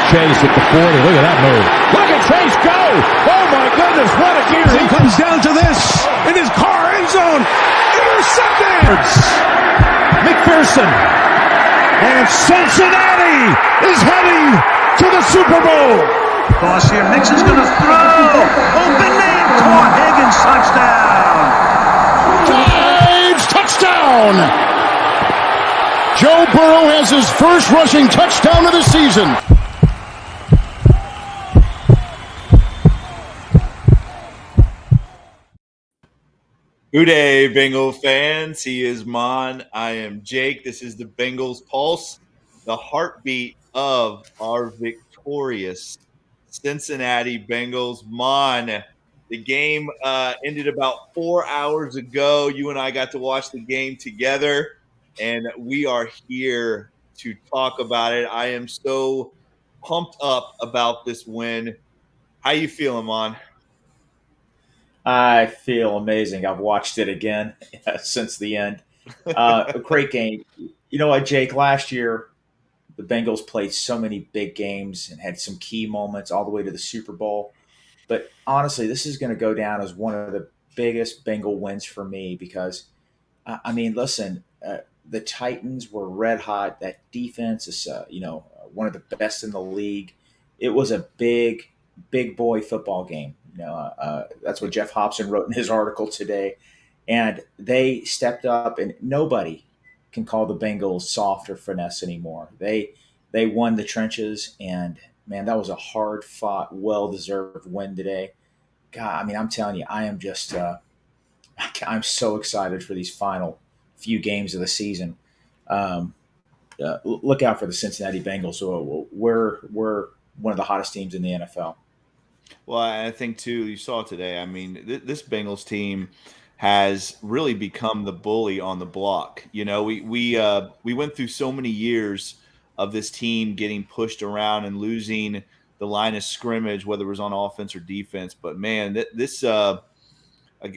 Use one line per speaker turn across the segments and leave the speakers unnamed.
Chase at the 40. Look at that move. Look at Chase go. Oh, my goodness. What a gear.
He comes down to this in his car end zone. Intercepted.
McPherson. And Cincinnati is heading to the Super Bowl.
Cross here. Mixon's going to throw. Open man. Caught. Higgins. Touchdown.
Drives. Touchdown. Joe Burrow has his first rushing touchdown of the season.
Good day, Bengal fans. He is Maan. I am Jake. This is the Bengals Pulse, the heartbeat of our victorious Cincinnati Bengals. Maan, the game ended about 4 hours ago. You and I got to watch the game together, and we are here to talk about it. I am so pumped up about this win. How you feeling, Maan?
I feel amazing. I've watched it again since the end. A great game. You know what, Jake? Last year, the Bengals played so many big games and had some key moments all the way to the Super Bowl. But honestly, this is going to go down as one of the biggest Bengal wins for me because, I mean, listen, the Titans were red hot. That defense is, one of the best in the league. It was a big boy football game. That's what Jeff Hobson wrote in his article today. And they stepped up, and nobody can call the Bengals soft or finesse anymore. They won the trenches, and, man, that was a hard-fought, well-deserved win today. God, I mean, I'm telling you, I am just I'm so excited for these final few games of the season. Look out for the Cincinnati Bengals. So we're one of the hottest teams in the NFL.
Well, I think, too, you saw today, I mean, this Bengals team has really become the bully on the block. You know, we went through so many years of this team getting pushed around and losing the line of scrimmage, whether it was on offense or defense. But, man, this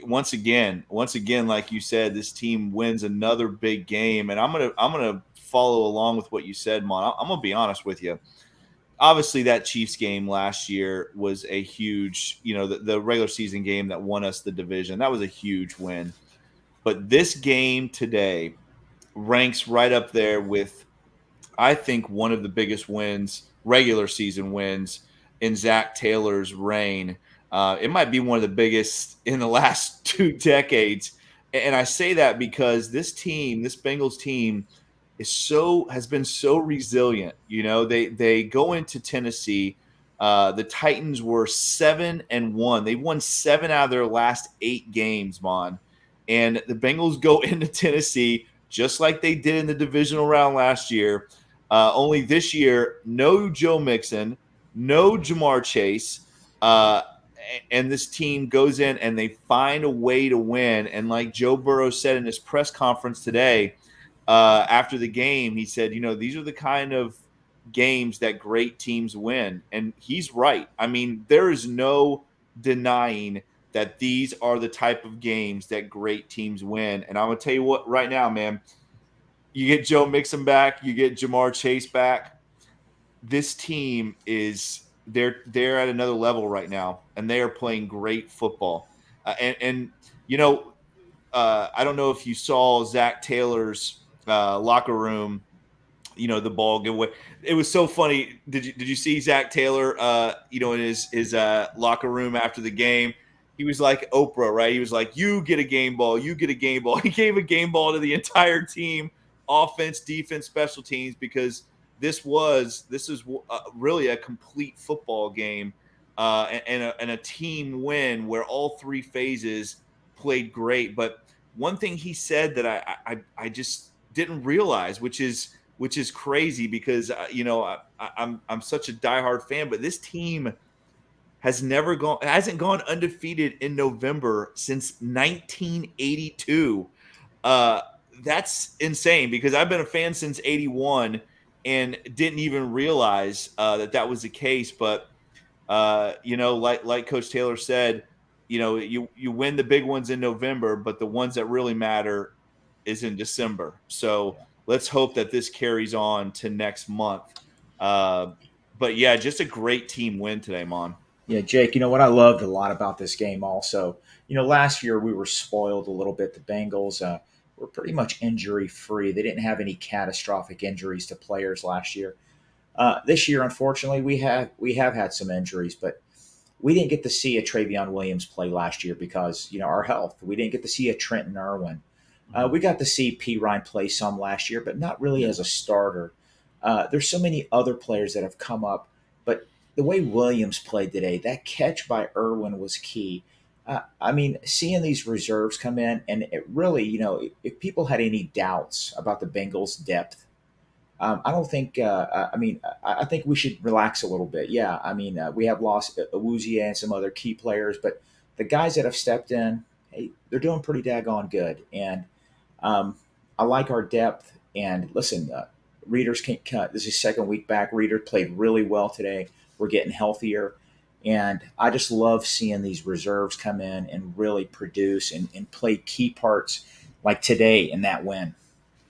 once again, like you said, this team wins another big game. And I'm gonna follow along with what you said, Mon. I'm going to be honest with you. Obviously, that Chiefs game last year was a huge, the regular season game that won us the division. That was a huge win. But this game today ranks right up there with, I think, one of the biggest wins, regular season wins, in Zach Taylor's reign. It might be one of the biggest in the last 2 decades. And I say that because this Bengals team, has been so resilient. They go into Tennessee. The Titans were 7-1. They won 7 out of their last 8 games, Mon. And the Bengals go into Tennessee just like they did in the divisional round last year. Only this year, no Joe Mixon, no Jamar Chase. And this team goes in and they find a way to win. And like Joe Burrow said in his press conference today, after the game, he said, these are the kind of games that great teams win. And he's right. I mean, there is no denying that these are the type of games that great teams win. And I'm going to tell you what, right now, man, you get Joe Mixon back, you get Jamar Chase back. This team they're at another level right now, and they are playing great football. I don't know if you saw Zach Taylor's locker room, the ball give away. It was so funny. Did you see Zach Taylor, in his locker room after the game? He was like Oprah, right? He was like, you get a game ball, you get a game ball. He gave a game ball to the entire team, offense, defense, special teams, because this is really a complete football game and a team win where all 3 phases played great. But one thing he said that I just didn't realize, which is crazy because I'm such a diehard fan, but this team hasn't gone undefeated in November since 1982. That's insane because I've been a fan since 81 and didn't even realize that was the case. But like Coach Taylor said, you win the big ones in November, but the ones that really matter is in December. So let's hope that this carries on to next month. but yeah, just a great team win today, Mon.
Yeah, Jake, what I loved a lot about this game also, last year we were spoiled a little bit. The Bengals were pretty much injury free. They didn't have any catastrophic injuries to players last year. This year, unfortunately, we have had some injuries, but we didn't get to see a Travion Williams play last year because our health. We didn't get to see a Trenton Irwin. We got to see P. Ryan play some last year, but not really as a starter. There's so many other players that have come up, but the way Williams played today, that catch by Irwin was key. Seeing these reserves come in, and it really, if people had any doubts about the Bengals' depth, I don't think. I think we should relax a little bit. Yeah, we have lost Awuzie and some other key players, but the guys that have stepped in, hey, they're doing pretty daggone good. And I like our depth. And listen, Readers can't cut. This is second week back. Reader played really well today. We're getting healthier. And I just love seeing these reserves come in and really produce and play key parts like today in that win.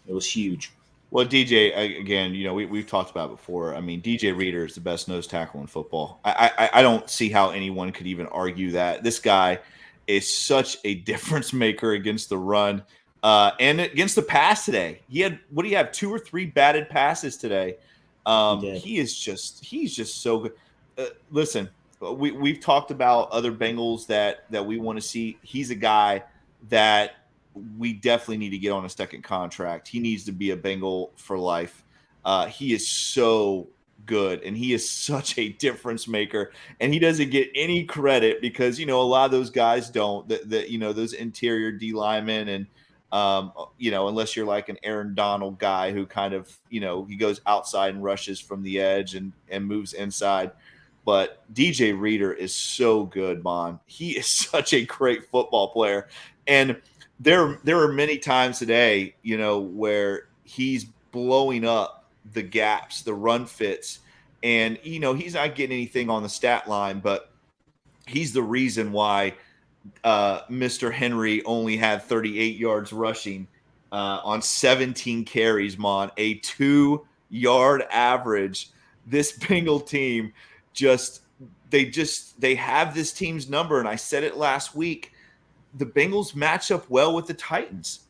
It was huge.
Well, DJ, again, we've talked about it before. DJ Reader is the best nose tackle in football. I don't see how anyone could even argue that. This guy is such a difference maker against the run and against the pass today. He had, what do you have, 2 or 3 batted passes today? He's just so good. Listen, we've talked about other Bengals that we want to see. He's a guy that we definitely need to get on a second contract. He needs to be a Bengal for life. He is so good, and he is such a difference maker, and he doesn't get any credit because, a lot of those guys don't, those interior D linemen, and, unless you're like an Aaron Donald guy who kind of, he goes outside and rushes from the edge and moves inside. But DJ Reader is so good, Mon. He is such a great football player. And there are many times today, where he's blowing up the gaps, the run fits, and he's not getting anything on the stat line, but he's the reason why Mr. Henry only had 38 yards rushing on 17 carries, Mon, a 2-yard average. This Bengal team they have this team's number, and I said it last week. The Bengals match up well with the Titans.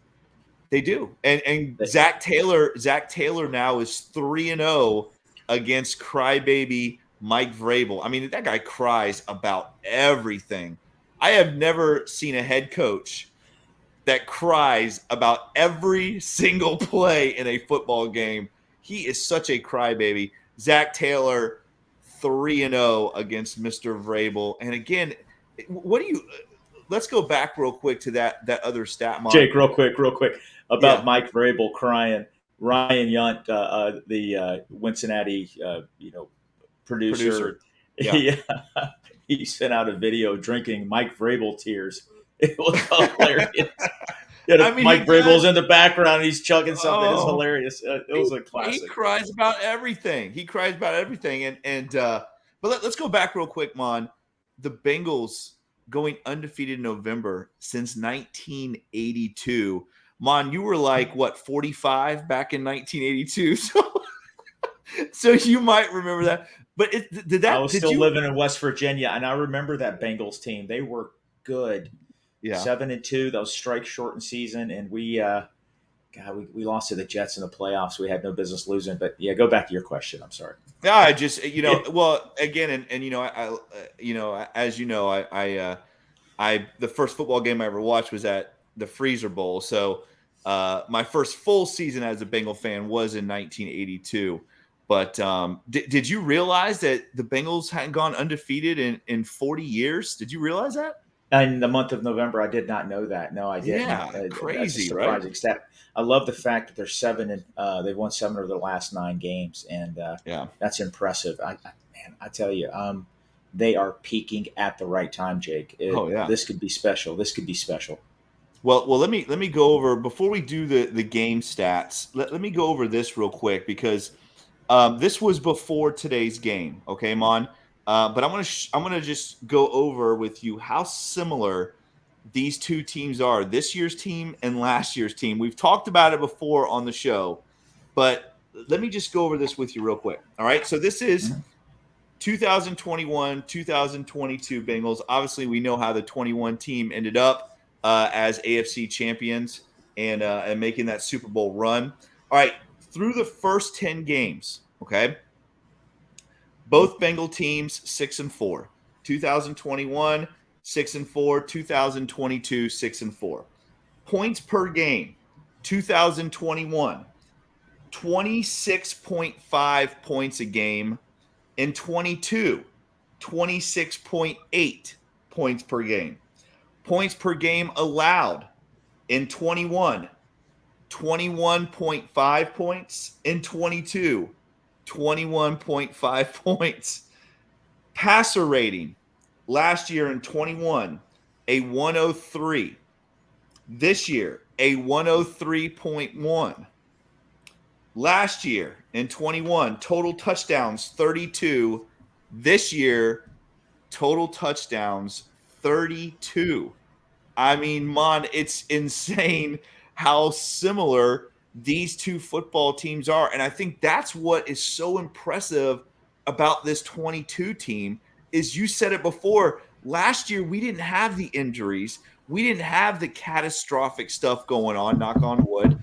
They do. And Zach Taylor now is 3-0 against crybaby Mike Vrabel. That guy cries about everything. I have never seen a head coach that cries about every single play in a football game. He is such a crybaby. Zach Taylor 3-0 against Mr. Vrabel. And again, let's go back real quick to that other stat, Mon.
Jake, real quick about Mike Vrabel crying. Ryan Yunt, the Wincinnati, producer. Yeah. He sent out a video drinking Mike Vrabel tears. It was hilarious. Mike Vrabel's in the background. He's chugging something. It's hilarious. It was a classic.
He cries about everything. But let's go back real quick, Mon. The Bengals going undefeated in November since 1982. Mon, you were like, 45 back in 1982? So you might remember that. But
I was still living in West Virginia, and I remember that Bengals team. They were good. Yeah. 7-2. That was strike shortened season, and we lost to the Jets in the playoffs. We had no business losing. But yeah, go back to your question. I'm sorry.
Yeah, I just well, again, and as you know, I the first football game I ever watched was at the Freezer Bowl. So my first full season as a Bengal fan was in 1982. But did you realize that the Bengals hadn't gone undefeated in 40 years? Did you realize that?
In the month of November, I did not know that. No, I didn't.
Yeah, crazy,
surprising right? Stat. I love the fact that they're 7 and they've won 7 of their last 9 games, and that's impressive. I tell you, they are peaking at the right time, Jake. This could be special.
Well, let me go over before we do the game stats. Let me go over this real quick because this was before today's game. Okay, Mon. But I'm gonna just go over with you how similar these two teams are, this year's team and last year's team. We've talked about it before on the show, but let me just go over this with you real quick. All right. So this is 2021, 2022 Bengals. Obviously, we know how the 21 team ended up as AFC champions and making that Super Bowl run. All right, through the first 10 games, okay, both Bengal teams 6-4. 2021, 6-4. 2022, 6-4. Points per game, 2021, 26.5 points a game. In 22, 26.8 points per game. Points per game allowed in 21, 21.5 points. In 22, 21.5 points. Passer rating last year in 21, a 103. This year, a 103.1. Last year in 21, total touchdowns 32. This year, total touchdowns 32. I mean, Mon, it's insane how similar these two football teams are. And I think that's what is so impressive about this 22 team is you said it before. Last year, we didn't have the injuries. We didn't have the catastrophic stuff going on, knock on wood.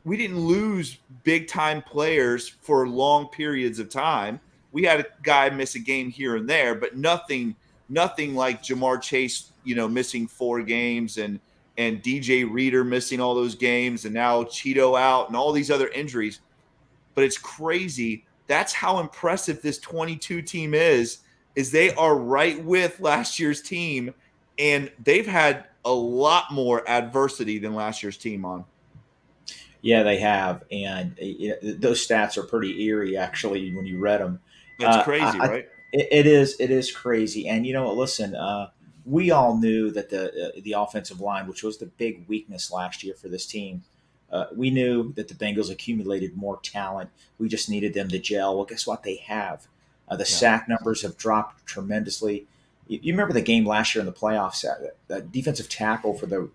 We didn't lose big-time players for long periods of time. We had a guy miss a game here and there, but nothing like Jamar Chase, missing 4 games and DJ Reader missing all those games and now Cheeto out and all these other injuries. But it's crazy. That's how impressive this 22 team is they are right with last year's team, and they've had a lot more adversity than last year's team on.
Yeah, they have, and those stats are pretty eerie, actually, when you read them.
It's crazy, right?
It is crazy, and listen, we all knew that the offensive line, which was the big weakness last year for this team, we knew that the Bengals accumulated more talent. We just needed them to gel. Well, guess what? They have. The sack numbers have dropped tremendously. You remember the game last year in the playoffs? The defensive tackle for the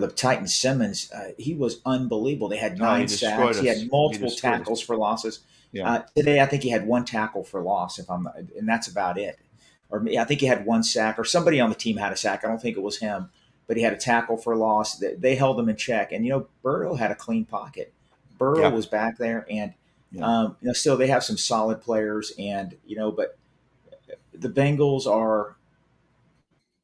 Titans, Simmons, he was unbelievable. They had 9 sacks. He had multiple tackles for losses.
Yeah.
Today, I think he had 1 tackle for loss, and that's about it. Or I think he had 1 sack, or somebody on the team had a sack. I don't think it was him, but he had a tackle for loss. They held him in check, and Burrow had a clean pocket. Burrow was back there, and still they have some solid players, and but the Bengals are.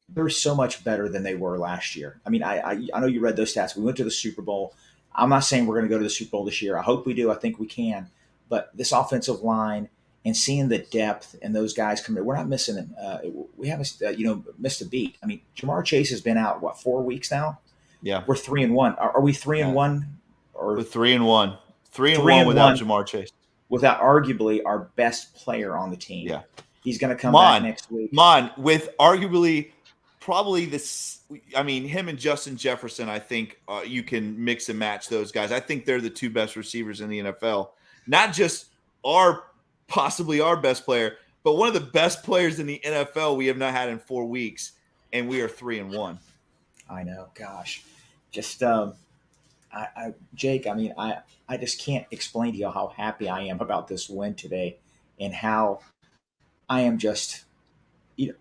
They're so much better than they were last year. I mean, I know you read those stats. We went to the Super Bowl. I'm not saying we're going to go to the Super Bowl this year. I hope we do. I think we can. But this offensive line and seeing the depth and those guys come in, we're not missing them. We haven't, missed a beat. I mean, Jamar Chase has been out, 4 weeks now?
Yeah.
We're 3-1. Are we 3-1?
Or 3-1. 3-1 without Jamar Chase.
Without arguably our best player on the team.
Yeah.
He's going to come back next week.
Maan, with arguably probably this, him and Justin Jefferson, I think you can mix and match those guys. I think they're the 2 best receivers in the NFL. Not just possibly our best player, but one of the best players in the NFL we have not had in 4 weeks, and we are 3-1.
I know, gosh. Just Jake, I just can't explain to you how happy I am about this win today and how I am just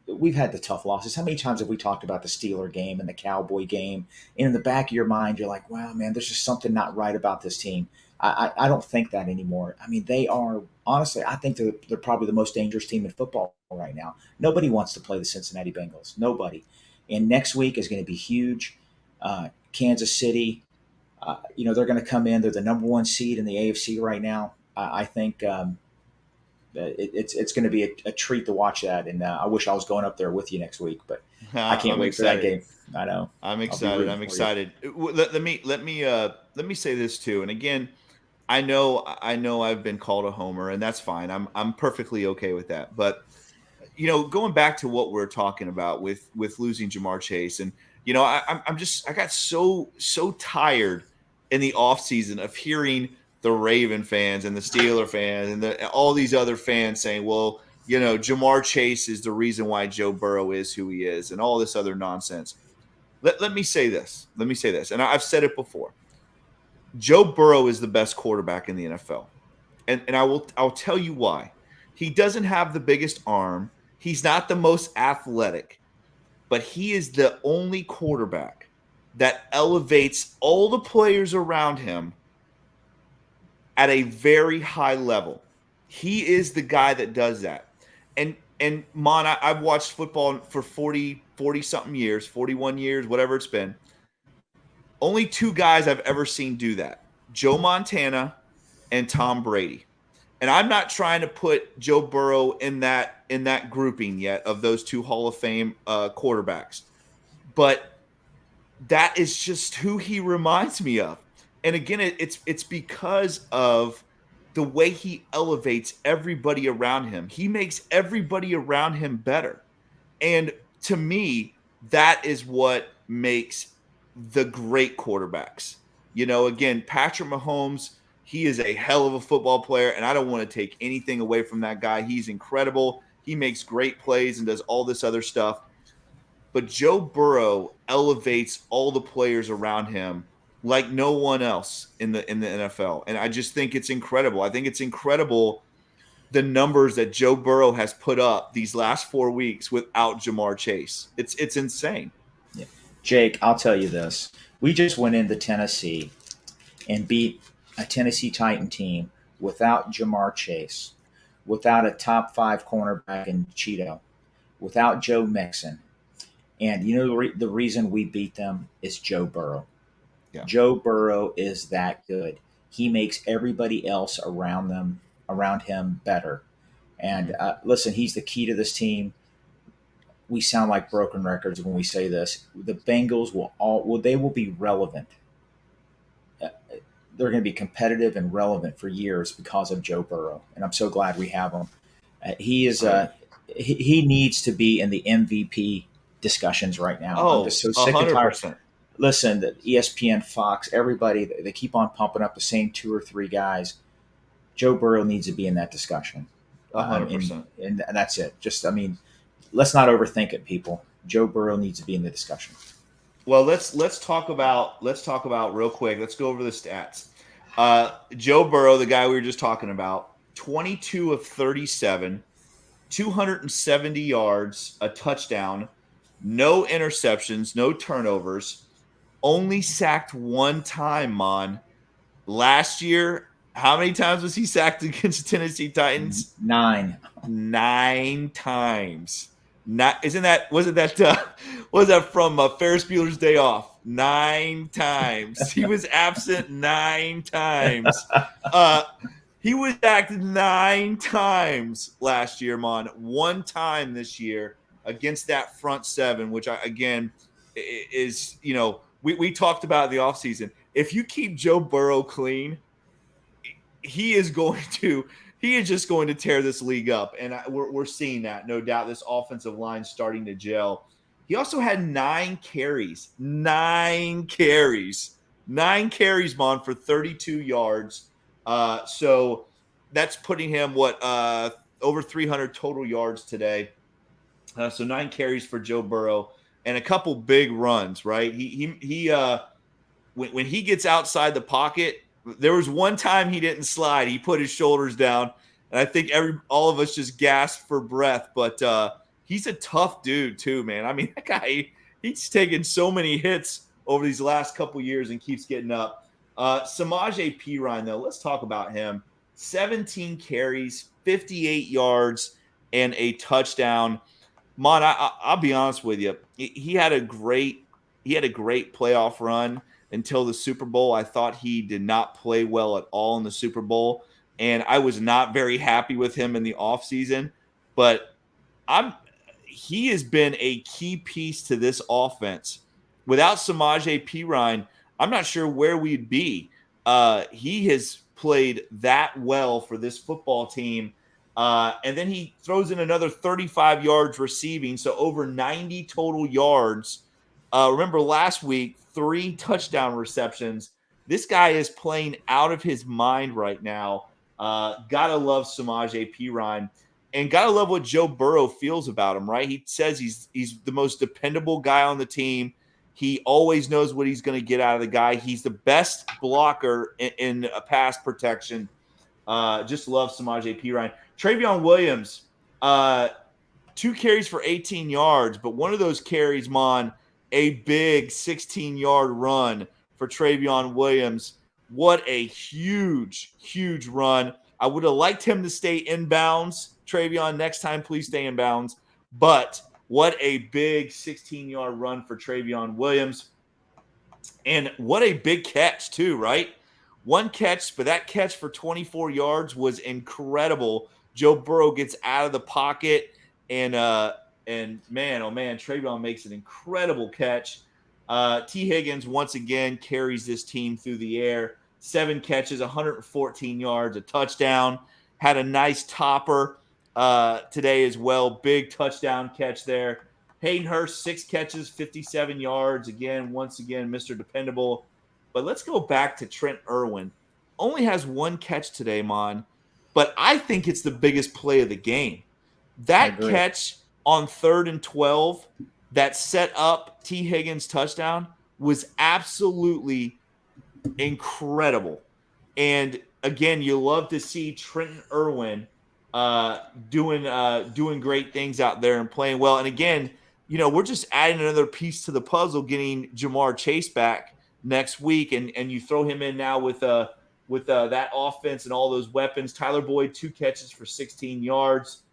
we've had the tough losses. How many times have we talked about the Steeler game and the Cowboy game? And in the back of your mind, you're like, wow, man, there's just something not right about this team. I don't think that anymore. I mean, they are, honestly, I think they're probably the most dangerous team in football right now. Nobody wants to play the Cincinnati Bengals. Nobody. And next week is going to be huge. Kansas City, they're going to come in. They're the number 1 seed in the AFC right now. I think it's going to be a treat to watch that. And I wish I was going up there with you next week, but I can't wait for that game. I know.
I'm excited. Let me say this too. And again, I know I've been called a homer, and that's fine. I'm perfectly okay with that. But going back to what we're talking about with losing Jamar Chase, and I got so tired in the offseason of hearing the Raven fans and the Steeler fans and all these other fans saying, well, Jamar Chase is the reason why Joe Burrow is who he is, and all this other nonsense. Let me say this. And I've said it before. Joe Burrow is the best quarterback in the NFL. And I'll tell you why. He doesn't have the biggest arm. He's not the most athletic, but he is the only quarterback that elevates all the players around him at a very high level. He is the guy that does that. And Mon, I've watched football for 40 something years, 41 years, whatever it's been. Only two guys I've ever seen do that. Joe Montana and Tom Brady. And I'm not trying to put Joe Burrow in that grouping yet of those two Hall of Fame quarterbacks. But that is just who he reminds me of. And again, it's because of the way he elevates everybody around him. He makes everybody around him better. And to me, that is what makes the great quarterbacks. Again, Patrick Mahomes, he is a hell of a football player, and I don't want to take anything away from that guy. He's incredible. He makes great plays and does all this other stuff. But Joe Burrow elevates all the players around him like no one else in the NFL. And I just think it's incredible. I think it's incredible the numbers that Joe Burrow has put up these last 4 weeks without Jamar Chase. It's insane.
Yeah. Jake, I'll tell you this. We just went into Tennessee and beat a Tennessee Titan team without Jamar Chase, without a top 5 cornerback in Cheeto, without Joe Mixon. And the reason we beat them is Joe Burrow. Yeah. Joe Burrow is that good. He makes everybody else around him better. And listen, he's the key to this team. We sound like broken records when we say this. The Bengals will be relevant. They're going to be competitive and relevant for years because of Joe Burrow, and I'm so glad we have him. He needs to be in the MVP discussions right now.
Oh,
I'm just so sick and
100%.
tired. Listen, the ESPN, Fox, everybody, they keep on pumping up the same 2 or 3 guys. Joe Burrow needs to be in that discussion.
100%.
And that's it. Let's not overthink it, people. Joe Burrow needs to be in the discussion.
Well, let's talk about real quick. Let's go over the stats. Joe Burrow, the guy we were just talking about, 22 of 37, 270 yards, a touchdown, no interceptions, no turnovers, only sacked 1 time, Mon. Last year, how many times was he sacked against the Tennessee Titans?
9.
9 times. Was that from Ferris Bueller's Day Off? 9 times. He was absent 9 times. He was sacked 9 times last year, Mon. 1 time this year against that front 7, which is, we talked about in the offseason. If you keep Joe Burrow clean, he is just going to tear this league up. And we're seeing that, no doubt. This offensive line starting to gel. He also had 9 carries. 9 carries, Mon, for 32 yards. So that's putting him, over 300 total yards today. So 9 carries for Joe Burrow and a couple big runs, right? When he gets outside the pocket, there was one time he didn't slide. He put his shoulders down, and I think all of us just gasped for breath. But he's a tough dude too, man. I mean, that guy, he's taken so many hits over these last couple years and keeps getting up. Samaje Perine, though, let's talk about him. 17 carries, 58 yards, and a touchdown. Mon, I'll be honest with you. He had a great playoff run until the Super Bowl. I thought he did not play well at all in the Super Bowl, and I was not very happy with him in the offseason. But he has been a key piece to this offense. Without Samaje Perine, I'm not sure where we'd be. He has played that well for this football team. And then he throws in another 35 yards receiving, so over 90 total yards. Remember last week, 3 touchdown receptions. This guy is playing out of his mind right now. Gotta love Samaje Perine, and gotta love what Joe Burrow feels about him, right? He says he's the most dependable guy on the team. He always knows what he's going to get out of the guy. He's the best blocker in a pass protection. Just love Samaje Perine. Travion Williams, 2 carries for 18 yards, but one of those carries, Mon, a big 16-yard run for Travion Williams. What a huge, huge run. I would have liked him to stay inbounds. Travion, next time, please stay inbounds. But what a big 16-yard run for Travion Williams. And what a big catch, too, right? One catch, but that catch for 24 yards was incredible. Joe Burrow gets out of the pocket, and man, oh man, Travion makes an incredible catch. T. Higgins once again carries this team through the air. 7 catches, 114 yards, a touchdown. Had a nice topper today as well. Big touchdown catch there. Hayden Hurst, 6 catches, 57 yards. Once again, Mr. Dependable. But let's go back to Trent Irwin. Only has 1 catch today, Mon. But I think it's the biggest play of the game. That catch on 3rd and 12 that set up T. Higgins' touchdown was absolutely incredible. And again, you love to see Trenton Irwin doing great things out there and playing well. And again, we're just adding another piece to the puzzle, getting Jamar Chase back next week, and you throw him in now with that offense and all those weapons. Tyler Boyd, 2 catches for 16 yards.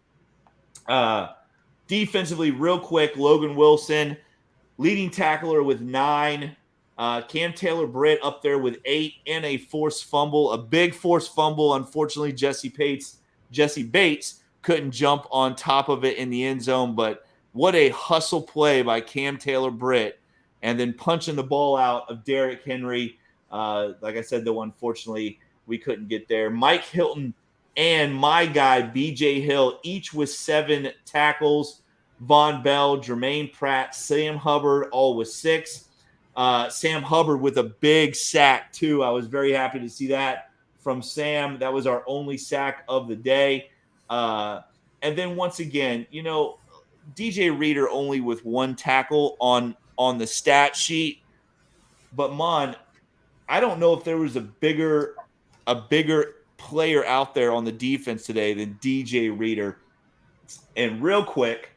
Defensively, real quick, Logan Wilson, leading tackler with 9. Cam Taylor-Britt up there with 8 and a forced fumble, a big forced fumble. Unfortunately, Jesse Bates couldn't jump on top of it in the end zone, but what a hustle play by Cam Taylor-Britt, and then punching the ball out of Derrick Henry. Like I said, though, unfortunately, we couldn't get there. Mike Hilton and my guy, B.J. Hill, each with 7 tackles. Von Bell, Jermaine Pratt, Sam Hubbard, all with 6. Sam Hubbard with a big sack, too. I was very happy to see that from Sam. That was our only sack of the day. And then once again, DJ Reader only with 1 tackle on the stat sheet. But, Mon, I don't know if there was a bigger player out there on the defense today than DJ Reader. And real quick,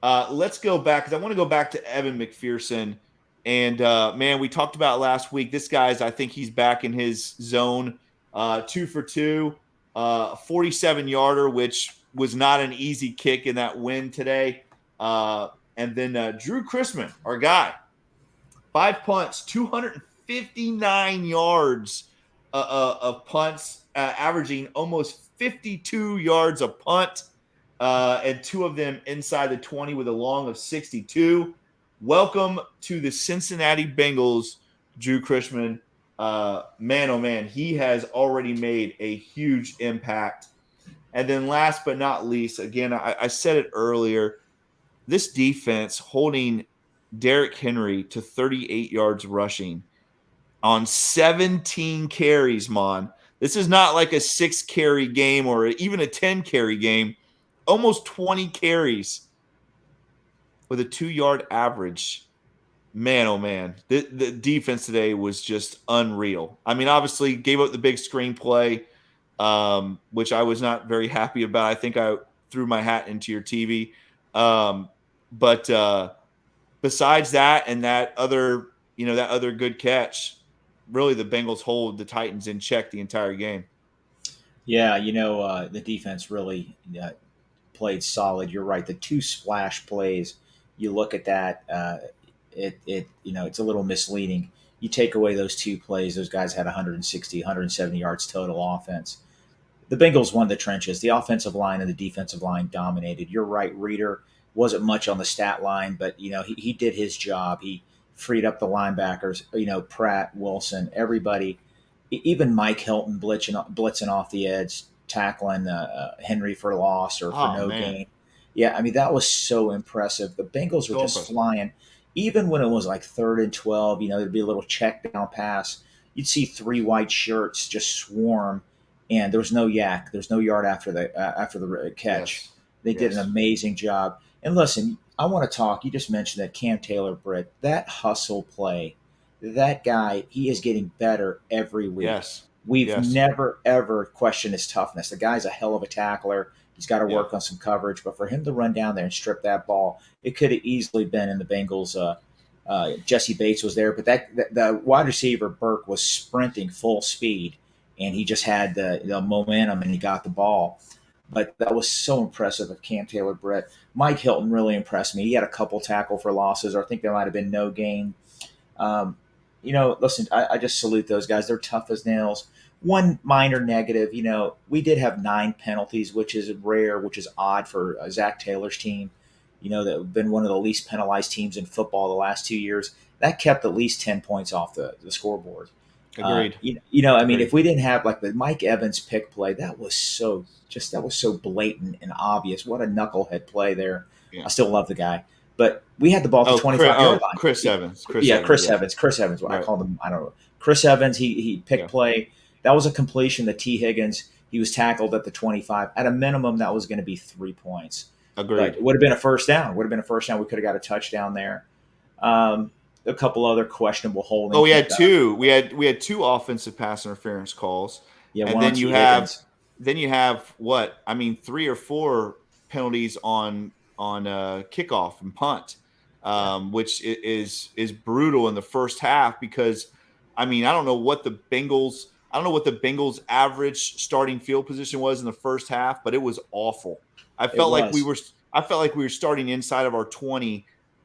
let's go back, because I want to go back to Evan McPherson. And, man, we talked about last week. This guy's, I think he's back in his zone. 2 for 2, 47-yarder, which was not an easy kick in that win today. And then Drew Chrisman, our guy, 5 punts, 259 yards of punts, averaging almost 52 yards a punt, and 2 of them inside the 20 with a long of 62. Welcome to the Cincinnati Bengals, Drew Chrisman. Man, oh man, he has already made a huge impact. And then last but not least, again, I said it earlier, this defense holding Derrick Henry to 38 yards rushing on 17 carries, Mon. This is not like a 6-carry game or even a 10-carry game. Almost 20 carries with a 2-yard average. Man, oh man, the defense today was just unreal. I mean, obviously gave up the big screenplay, which I was not very happy about. I think I threw my hat into your TV. But besides that and that other good catch, really the Bengals hold the Titans in check the entire game.
Yeah, the defense really played solid. You're right. The 2 splash plays, you look at that, it's a little misleading. You take away those 2 plays, those guys had 160, 170 yards total offense. The Bengals won the trenches. The offensive line and the defensive line dominated. You're right, Reader wasn't much on the stat line, but he did his job. He freed up the linebackers, Pratt, Wilson, everybody, even Mike Hilton blitzing off the edge, tackling Henry for loss or for gain. Yeah, I mean, that was so impressive. The Bengals were just flying. Even when it was like 3rd and 12, there'd be a little check down pass. You'd see 3 white shirts just swarm, and there was no yak. There's no yard after the catch.
Yes.
They did an amazing job. And listen, I want to talk. You just mentioned that Cam Taylor-Britt, that hustle play, that guy, he is getting better every week.
Yes.
We've
Yes.
never, ever questioned his toughness. The guy's a hell of a tackler. He's got to
Yeah.
work on some coverage, but for him to run down there and strip that ball, it could have easily been in the Bengals. Jesse Bates was there, but the wide receiver Burke was sprinting full speed, and he just had the momentum and he got the ball. But that was so impressive of Cam Taylor Britt. Mike Hilton really impressed me. He had a couple tackle for losses, or I think there might have been no gain. Um, listen, I just salute those guys. They're tough as nails. One minor negative, we did have 9 penalties, which is rare, which is odd for Zach Taylor's team. That have been one of the least penalized teams in football the last 2 years. That kept at least 10 points off the scoreboard.
Agreed.
I mean,
Agreed.
if we didn't have like the Mike Evans pick play, that was so blatant and obvious. What a knucklehead play there.
Yeah.
I still love the guy. But we had the ball at the 25-yard line.
Chris Evans.
Chris Evans. Chris Evans. What I called him. I don't know. Chris Evans. He picked play. That was a completion to T. Higgins. He was tackled at the 25. At a minimum, that was going to be 3 points.
Agreed.
But it would have been a first down. We could have got a touchdown there. A couple other questionable holdings.
Oh, we had two. We had 2 offensive pass interference calls.
Yeah,
and then you have what? I mean, 3 or 4 penalties on kickoff and punt, which is brutal in the first half because, I mean, I don't know what the Bengals average starting field position was in the first half, but it was awful. I felt like we were starting inside of our 20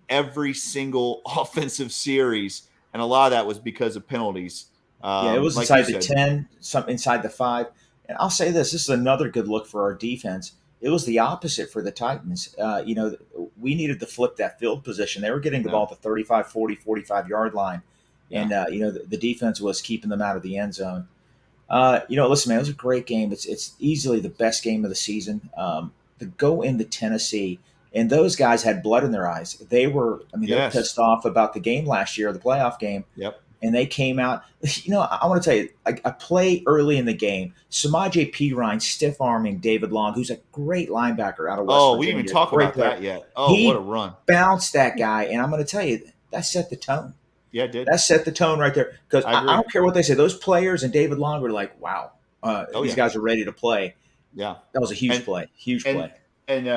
every single offensive series, and a lot of that was because of penalties.
It was
like
inside the
you said.
10, some inside the 5. And I'll say this is another good look for our defense. It was the opposite for the Titans. We needed to flip that field position. They were getting the ball at the 35, 40, 45-yard line. And, the defense was keeping them out of the end zone. Listen, man, it was a great game. It's easily the best game of the season. To go into Tennessee, and those guys had blood in their eyes. They were pissed off about the game last year, the playoff game.
Yep.
And they came out. I want to tell you, a play early in the game, Samaje Perine stiff-arming David Long, who's a great linebacker out of West Virginia.
We didn't even talk about that yet. What a run.
Bounced that guy, and I'm going to tell you, that set the tone.
Yeah, it did.
That set the tone right there. Because I don't care what they say. Those players and David Long were like, wow, these guys are ready to play.
Yeah.
That was a huge play. Huge play.
And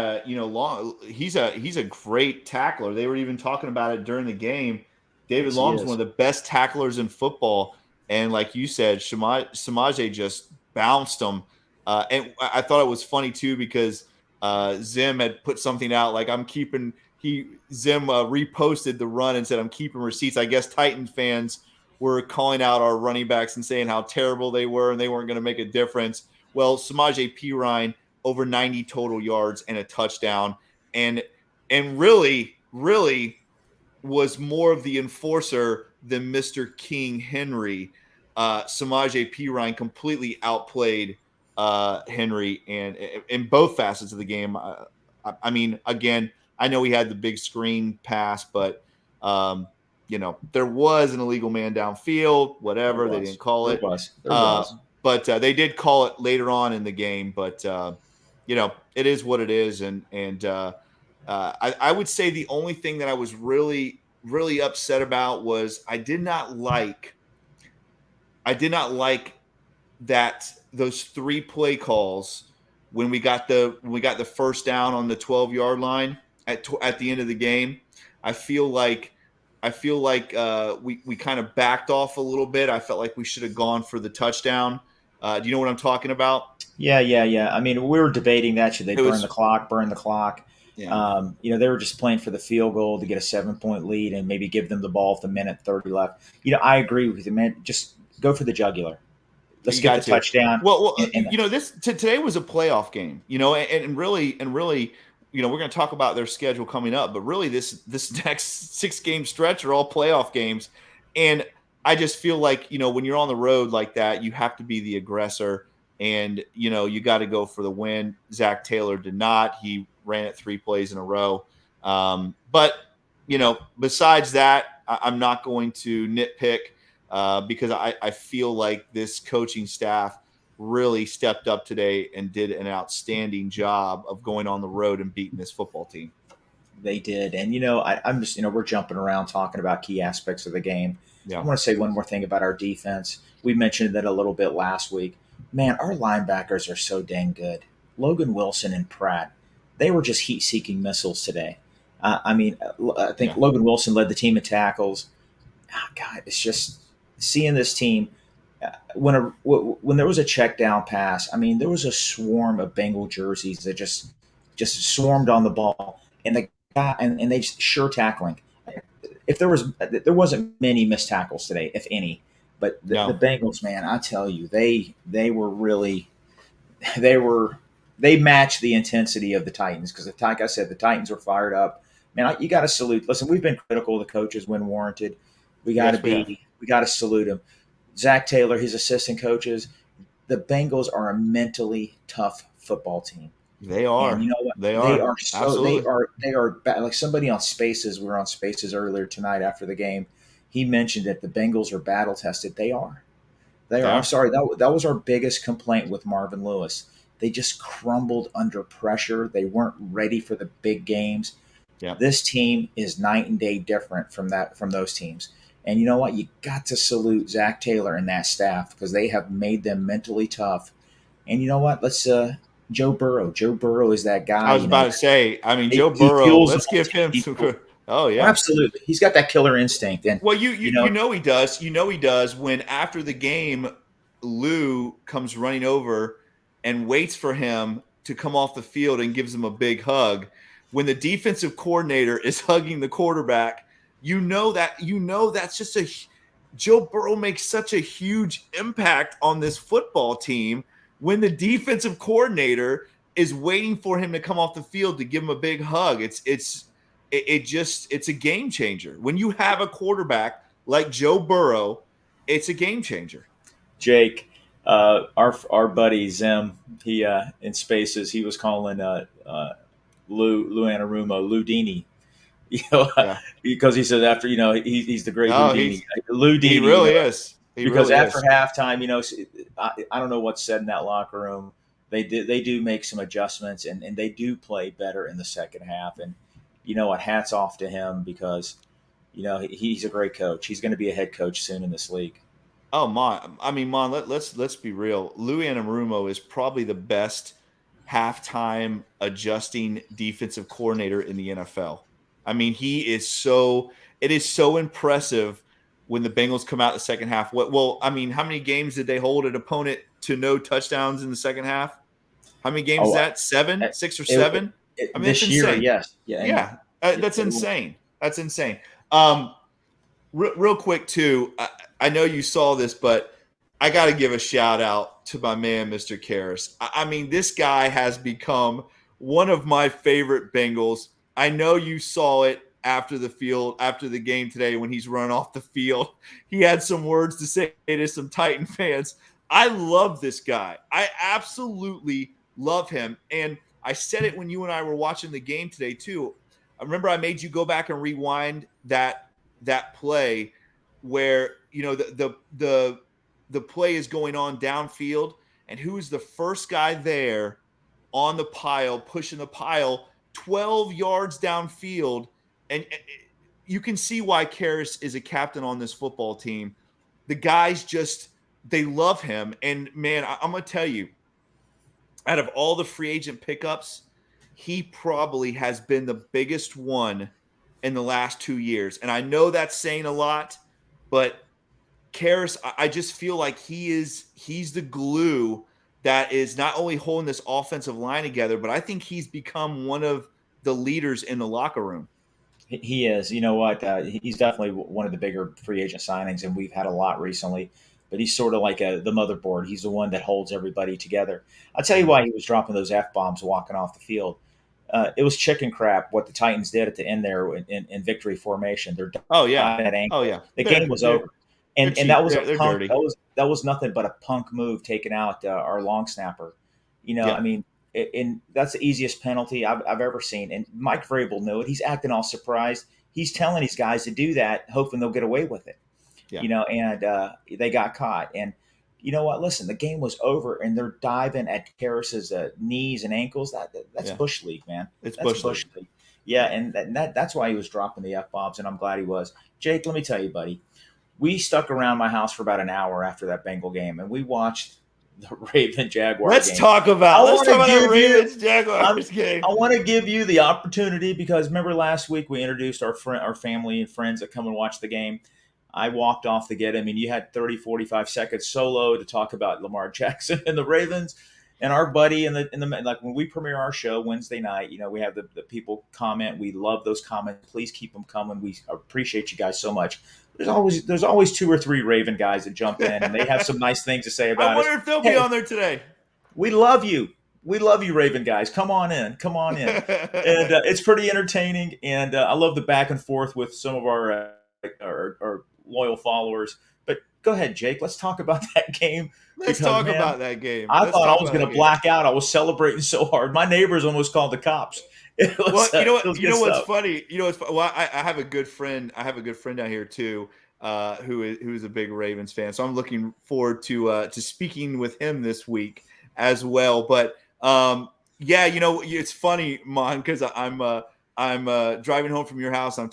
Long, he's a great tackler. They were even talking about it during the game. David Long's one of the best tacklers in football, and like you said, Samaje just bounced him. And I thought it was funny too because Zim had put something out like Zim reposted the run and said I'm keeping receipts. I guess Titan fans were calling out our running backs and saying how terrible they were and they weren't going to make a difference. Well, Samaje Perine over 90 total yards and a touchdown, and really was more of the enforcer than Mr. King Henry. Samaje Perine completely outplayed Henry and in both facets of the game. I mean, again, I know he had the big screen pass, but there was an illegal man downfield. Whatever, they didn't call it.
There was.
But they did call it later on in the game. But it is what it is, and I would say the only thing that I was really, really upset about was I did not like that those 3 play calls when we got the first down on the 12-yard line at the end of the game. I feel like we kind of backed off a little bit. I felt like we should have gone for the touchdown. Do you know what I'm talking about?
Yeah. I mean, we were debating that. Should they burn the clock? Yeah. They were just playing for the field goal to get a 7-point lead and maybe give them the ball with a minute 30 left. I agree with you, man. Just go for the jugular. Let's get the touchdown.
Well, today was a playoff game, and really, we're going to talk about their schedule coming up, but really this next 6-game stretch are all playoff games. And I just feel like, when you're on the road like that, you have to be the aggressor and, you got to go for the win. Zach Taylor did not. He ran it 3 plays in a row. But besides that, I'm not going to nitpick because I feel like this coaching staff really stepped up today and did an outstanding job of going on the road and beating this football team.
They did. And, I'm just, we're jumping around talking about key aspects of the game. I
Yeah.
want to say one more thing about our defense. We mentioned that a little bit last week. Man, our linebackers are so dang good. Logan Wilson and Pratt, they were just heat-seeking missiles today. I think
Yeah.
Logan Wilson led the team in tackles. God, it's just seeing this team. When there was a check down pass, I mean, there was a swarm of Bengal jerseys that just swarmed on the ball, and the guy and they just sure tackling. If there wasn't many missed tackles today, if any, but the
No.
Bengals, man, I tell you, they were really they were they matched the intensity of the Titans because, like I said, the Titans were fired up. Man, you got to salute. Listen, we've been critical of the coaches when warranted. We got to
Yes, we have.
we got to salute them. Zach Taylor, his assistant coaches, the Bengals are a mentally tough football team.
They
And
are.
you know what?
They
They
are.
are
Absolutely.
like somebody on Spaces. We were on Spaces earlier tonight after the game. He mentioned that the Bengals are battle tested. They are. They
They
are. I'm
are.
sorry. That was our biggest complaint with Marvin Lewis. They just crumbled under pressure. They weren't ready for the big games.
Yeah.
This team is night and day different from those teams. And you know what? You got to salute Zach Taylor and that staff because they have made them mentally tough. And you know what? Let's Joe Burrow. Joe Burrow is that
I
guy.
was about to say, I mean, Joe
He
Burrow,
fuels the
let's
whole
give him
team.
some good. Oh,
Oh,
yeah.
absolutely. He's got that killer instinct. And
Well, you you
you know,
you know he does. You know he does when after the game, Lou comes running over and waits for him to come off the field and gives him a big hug. When the defensive coordinator is hugging the quarterback, that's just Joe Burrow makes such a huge impact on this football team when the defensive coordinator is waiting for him to come off the field to give him a big hug. It's a game changer. When you have a quarterback like Joe Burrow, it's a game changer.
Jake, our buddy Zim, he in Spaces, he was calling Lou Anarumo Lou Dini, you know,
Yeah.
because he said after he's the great
No,
Lou
he
Dini,
really is. He
because
really
after
is.
halftime, I don't know what's said in that locker room. They do make some adjustments and they do play better in the second half. And you know what? Hats off to him because he's a great coach. He's going to be a head coach soon in this league.
Oh, Mon. I mean, Mon. Let's be real. Lou Anarumo is probably the best halftime adjusting defensive coordinator in the NFL. I mean, he is so. It is so impressive when the Bengals come out the second half. Well, I mean, how many games did they hold an opponent to no touchdowns in the second half? How many games is
Oh,
that? Seven,
it,
6 or
it,
7? I mean, that's
this year,
insane.
yes, yeah, and
Yeah, that's
it will.
insane. That's insane. Um, real quick too, I know you saw this, but I got to give a shout out to my man, Mr. Karras. I mean, this guy has become one of my favorite Bengals. I know you saw it after the game today when he's run off the field. He had some words to say to some Titan fans. I love this guy. I absolutely love him. And I said it when you and I were watching the game today too. I remember I made you go back and rewind that play where the play is going on downfield and who is the first guy there on the pile pushing the pile 12 yards downfield, and you can see why Karras is a captain on this football team. The guys they love him, and man, I'm gonna tell you, out of all the free agent pickups, he probably has been the biggest one in the last 2 years. And I know that's saying a lot, but Karras, I just feel like he's the glue that is not only holding this offensive line together, but I think he's become one of the leaders in the locker room.
He is. You know what? He's definitely one of the bigger free agent signings, and we've had a lot recently. But he's sort of like the motherboard. He's the one that holds everybody together. I'll tell you why he was dropping those f bombs walking off the field. It was chicken crap what the Titans did at the end there in victory formation. They're
Oh yeah,
diving at
oh
ankle.
yeah.
The game was over,
They're
and that
cheap.
was a
They're
punk.
dirty.
That was nothing but a punk move taking out our long snapper. I
Yeah,
mean, and that's the easiest penalty I've ever seen. And Mike Vrabel knew it. He's acting all surprised. He's telling these guys to do that, hoping they'll get away with it.
yeah,
And they got caught. And you know what? Listen, the game was over, and they're diving at Karras's knees and ankles. That's
yeah.
bush league, man.
It's
That's
bush league.
bush league. Yeah, and that's why he was dropping the F-bombs, and I'm glad he was. Jake, let me tell you, buddy, we stuck around my house for about an hour after that Bengal game, and we watched the Raven Jaguar
Let's
game.
talk about that Ravens Jaguars game.
I want to give you the opportunity because remember last week we introduced our family and friends that come and watch the game. I walked off to get him, and you had 30, 45 seconds solo to talk about Lamar Jackson and the Ravens. And our buddy like when we premiere our show Wednesday night, we have the people comment. We love those comments. Please keep them coming. We appreciate you guys so much. There's always 2 or 3 Raven guys that jump in, and they have some nice things to say about us.
I wonder if they'll be on there today.
We love you. We love you, Raven guys. Come on in. And it's pretty entertaining. And I love the back and forth with some of our loyal followers. But go ahead, Jake. Let's talk about that game.
Let's talk about that game.
I thought I was going to black out. I was celebrating so hard. My neighbors almost called the cops.
What's funny? Well, I have a good friend. I have a good friend down here too, who's a big Ravens fan. So I'm looking forward to speaking with him this week as well. But it's funny, Maan, because I'm driving home from your house. I'm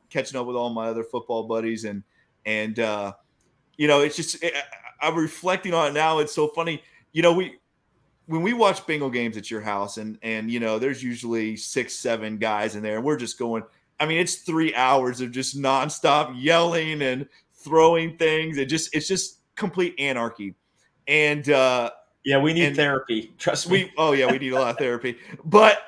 catching up with all my other football buddies, and it's just I'm reflecting on it now. It's so funny. When we watch Bengal games at your house and there's usually 6-7 guys in there, and we're just going. I mean, it's 3 hours of just nonstop yelling and throwing things. It's just complete anarchy. And
we need therapy. Trust me.
We need a lot of therapy. But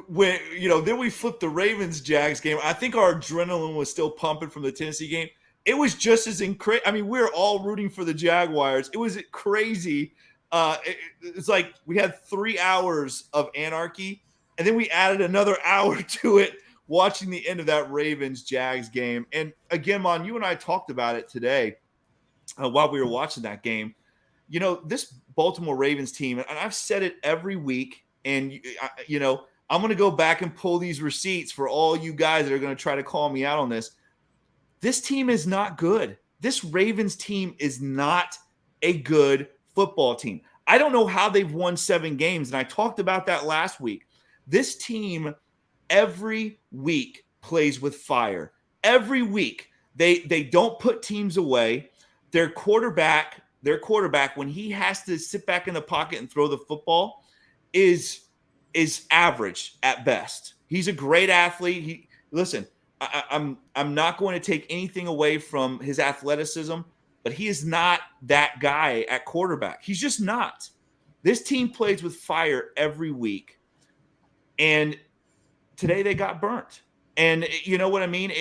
when then we flipped the Ravens Jags game. I think our adrenaline was still pumping from the Tennessee game. It was just as incredible. I mean, we were all rooting for the Jaguars. It was crazy. It's like we had 3 hours of anarchy, and then we added another hour to it watching the end of that Ravens Jags game. And again, Mon, you and I talked about it today while we were watching that game. This Baltimore Ravens team, and I've said it every week, and I'm going to go back and pull these receipts for all you guys that are going to try to call me out on this. This team is not good. This Ravens team is not a good football team. I don't know how they've won 7 games, and I talked about that last week. This team every week plays with fire. Every week. They don't put teams away. Their quarterback, when he has to sit back in the pocket and throw the football, is average at best. He's a great athlete. I'm not going to take anything away from his athleticism, but he is not that guy at quarterback. He's just not. This team plays with fire every week, and today they got burnt. And you know what I mean?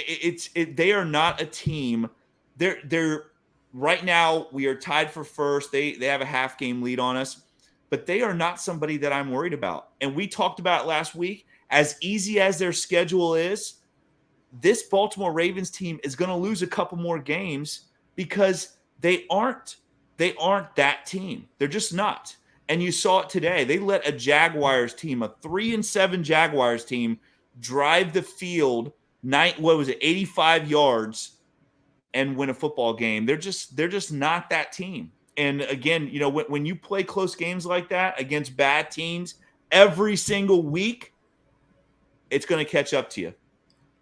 They are not a team. They're right now. We are tied for first. They have a half game lead on us, but they are not somebody that I'm worried about. And we talked about it last week. As easy as their schedule is, this Baltimore Ravens team is going to lose a couple more games because they aren't that team. They're just not. And you saw it today. They let a Jaguars team, a 3-7 Jaguars team, drive the field 85 yards and win a football game. They're just not that team. And again, when you play close games like that against bad teams every single week, it's going to catch up to you.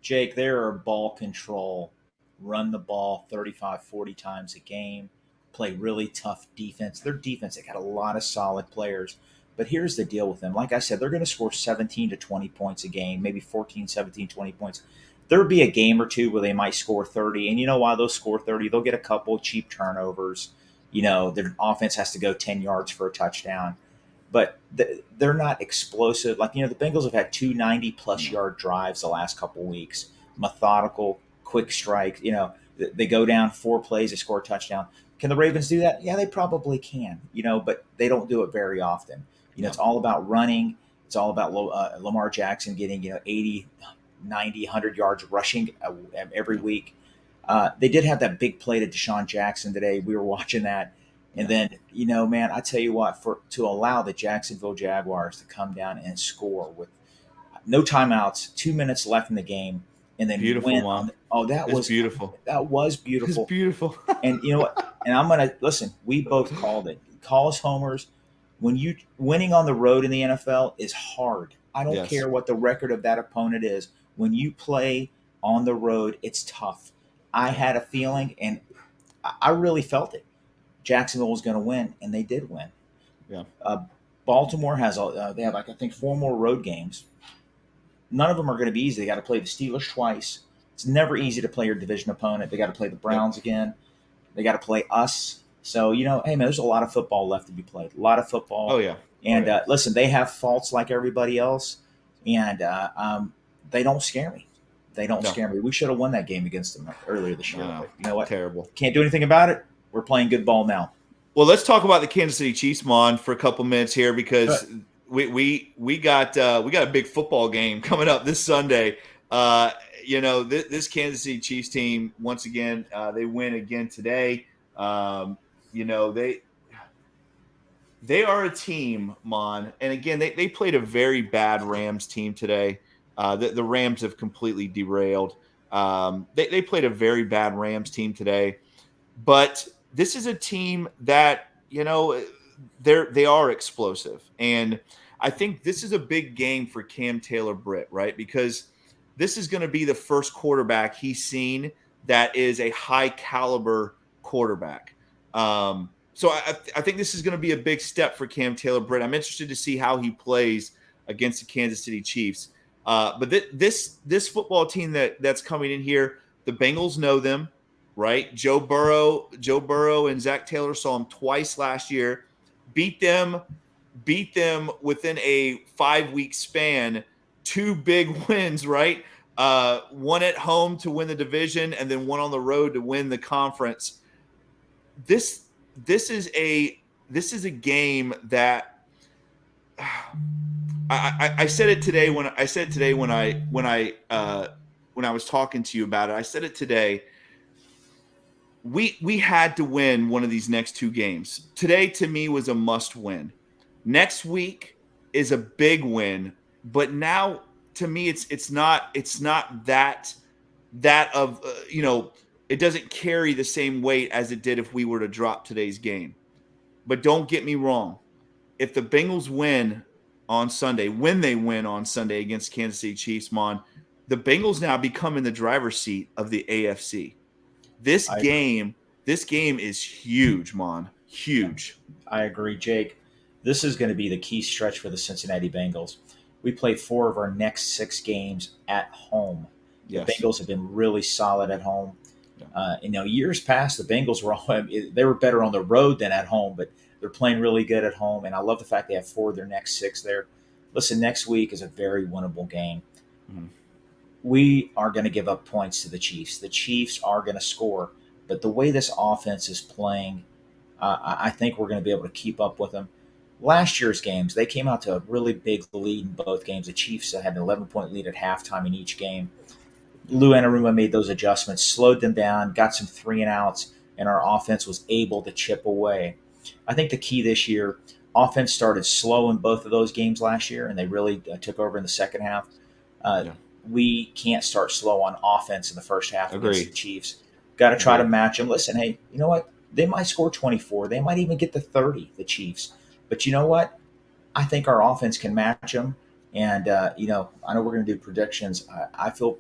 Jake, they are ball control, run the ball 35, 40 times a game, play really tough defense. Their defense, they got a lot of solid players. But here's the deal with them. Like I said, they're going to score 17 to 20 points a game, maybe 14, 17, 20 points. There'll be a game or two where they might score 30. And you know why they'll score 30? They'll get a couple cheap turnovers. Their offense has to go 10 yards for a touchdown. But they're not explosive. Like, the Bengals have had 2 90-plus yard drives the last couple weeks. Methodical, quick strike. They go down 4 plays, they score a touchdown. Can the Ravens do that? Yeah, they probably can, but they don't do it very often. It's all about running. It's all about Lamar Jackson getting, 80, 90, 100 yards rushing every week. They did have that big play to Deshaun Jackson today. We were watching that. And then, man, I tell you what, to allow the Jacksonville Jaguars to come down and score with no timeouts, 2 minutes left in the game, and then
beautiful,
win.
Mom.
That was beautiful. That was beautiful.
It's beautiful.
And you know what? And I'm gonna listen. We both called it. Call us homers. When you winning on the road in the NFL is hard. I don't
Yes.
care what the record of that opponent is. When you play on the road, it's tough. I had a feeling, and I really felt it. Jacksonville was going to win, and they did win.
Yeah.
Baltimore they have like I think 4 more road games. None of them are going to be easy. They got to play the Steelers twice. It's never easy to play your division opponent. They got to play the
Yep.
Browns again. They got to play us. So hey man, there's a lot of football left to be played. A lot of
Oh
football.
yeah. Oh
And
yeah.
listen, they have faults like everybody else, and they don't scare me. They don't
No.
scare me. We should have won that game against them earlier this year,
No.
but you know what?
Terrible.
Can't do anything about it. We're playing good ball now.
Well, let's talk about the Kansas City Chiefs, Mon, for a couple minutes here because
Good.
we got a big football game coming up this Sunday. This Kansas City Chiefs team once again they win again today. They are a team, Mon, and again they played a very bad Rams team today. The Rams have completely derailed. They played a very bad Rams team today. But this is a team that they are explosive, and I think this is a big game for Cam Taylor-Britt, right? Because this is going to be the first quarterback he's seen that is a high caliber quarterback. So I think this is going to be a big step for Cam Taylor-Britt. I'm interested to see how he plays against the Kansas City Chiefs. But this football team that's coming in here, the Bengals know them, right? Joe Burrow and Zach Taylor saw them twice last year, beat them within a 5-week span, 2 big wins, right? One at home to win the division, and then one on the road to win the conference. This is a game that I said it today when I was talking to you about it. I said it today. We had to win one of these next 2 games. Today to me was a must win. Next week is a big win, but now to me it's not that of it doesn't carry the same weight as it did if we were to drop today's game. But don't get me wrong. If the Bengals win on Sunday, when they win on Sunday against Kansas City Chiefs, Mon, the Bengals now become in the driver's seat of the AFC. This
I agree.
game, this game is huge, Mon. Huge.
I agree, Jake. This is going to be the key stretch for the Cincinnati Bengals. We play 4 of our next 6 games at home. The
Yes.
Bengals have been really solid at home.
Yeah.
Years past, the Bengals they were better on the road than at home, but they're playing really good at home. And I love the fact they have 4 of their next 6 there. Listen, next week is a very winnable game.
Mm-hmm.
We are going to give up points to the Chiefs. The Chiefs are going to score, but the way this offense is playing, I think we're going to be able to keep up with them. Last year's games, they came out to a really big lead in both games. The Chiefs had an 11-point lead at halftime in each game. Lou Anarumo made those adjustments, slowed them down, got some 3-and-outs, and our offense was able to chip away. I think the key this year, offense started slow in both of those games last year, and they really took over in the second half.
Yeah.
We can't start slow on offense in the first half against
Agreed.
the Chiefs. Got to try to
Agreed.
match them. Listen, hey, you know what? They might score 24. They might even get to 30, the Chiefs. But you know what? I think our offense can match them. And, I know we're going to do predictions. I feel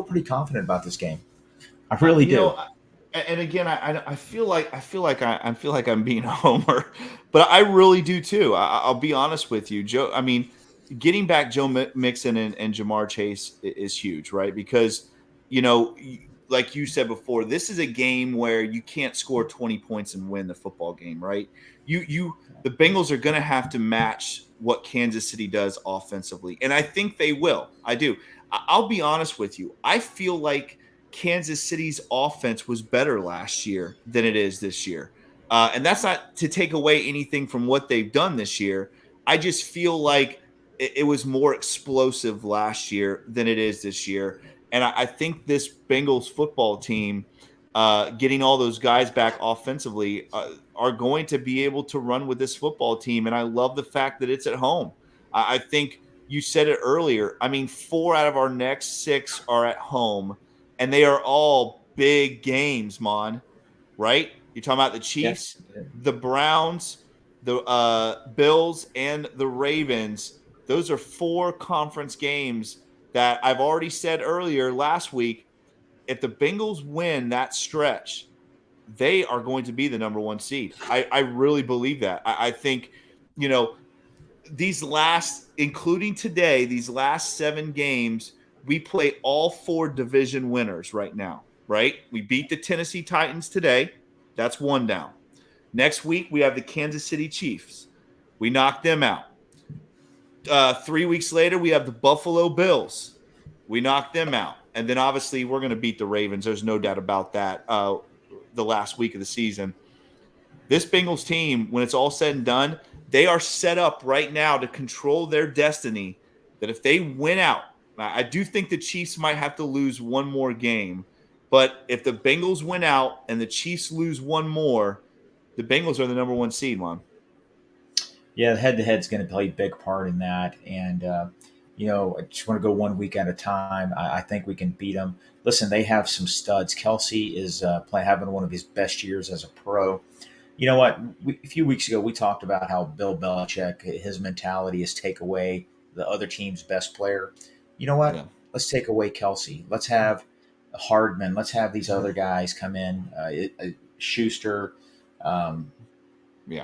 pretty confident about this game. I really do.
And again, I feel like I'm being a homer, but I really do too. I'll be honest with you, Joe. I mean, getting back Joe Mixon and Jamar Chase is huge, right? Because like you said before, this is a game where you can't score 20 points and win the football game, right? The Bengals are going to have to match what Kansas City does offensively, and I think they will. I do. I'll be honest with you. I feel like Kansas City's offense was better last year than it is this year. And that's not to take away anything from what they've done this year. I just feel like it was more explosive last year than it is this year. And I think this Bengals football team, getting all those guys back offensively, are going to be able to run with this football team. And I love the fact that it's at home. I think you said it earlier. I mean, 4 out of our next 6 are at home. And they are all big games, Mon, right? You're talking about the Chiefs,
Yeah.
the Browns, the Bills, and the Ravens. Those are 4 conference games that I've already said earlier last week. If the Bengals win that stretch, they are going to be the number 1 seed. I really believe that. I think, you know, these last, including today, these last 7 games, we play all 4 division winners right now, right? We beat the Tennessee Titans today. That's 1 down. Next week, we have the Kansas City Chiefs. We knocked them out. 3 weeks later, we have the Buffalo Bills. We knocked them out. And then obviously, we're going to beat the Ravens. There's no doubt about that. The last week of the season. This Bengals team, when it's all said and done, they are set up right now to control their destiny. That if they win out, I do think the Chiefs might have to lose 1 more game. But if the Bengals win out and the Chiefs lose 1 more, the Bengals are the number 1 seed, man.
Yeah, the head-to-head is going to play a big part in that. And, I just want to go 1 week at a time. I think we can beat them. Listen, they have some studs. Kelsey is having one of his best years as a pro. You know what? A few weeks ago, we talked about how Bill Belichick, his mentality is take away the other team's best player. You know what?
Yeah.
Let's take away Kelsey. Let's have Hardman. Let's have these other guys come in. Schuster,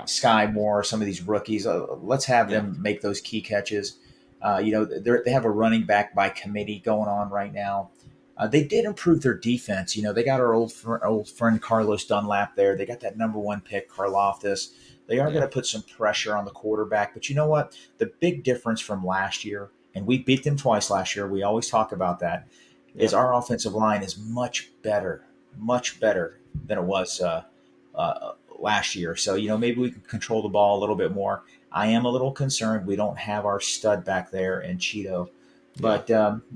Sky Moore, some of these rookies. Let's have them make those key catches. They have a running back by committee going on right now. They did improve their defense. They got our old friend Carlos Dunlap there. They got that number 1 pick, Karlaftis. They are going to put some pressure on the quarterback. But you know what? The big difference from last year, and we beat them twice last year, we always talk about that, is our offensive line is much better than it was last year. So, maybe we can control the ball a little bit more. I am a little concerned we don't have our stud back there in Cheeto. But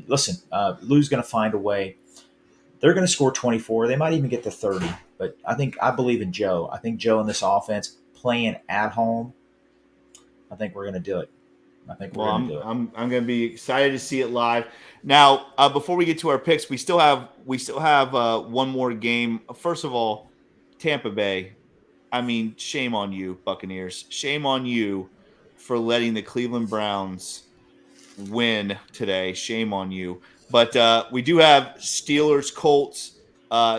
listen, Lou's going to find a way. They're going to score 24. They might even get to 30. But I believe in Joe. I think Joe in this offense, playing at home, I think we're going to do it.
I'm going to be excited to see it live. Now, before we get to our picks, we still have 1 more game. First of all, Tampa Bay. I mean, shame on you, Buccaneers. Shame on you for letting the Cleveland Browns win today. Shame on you. But we do have Steelers Colts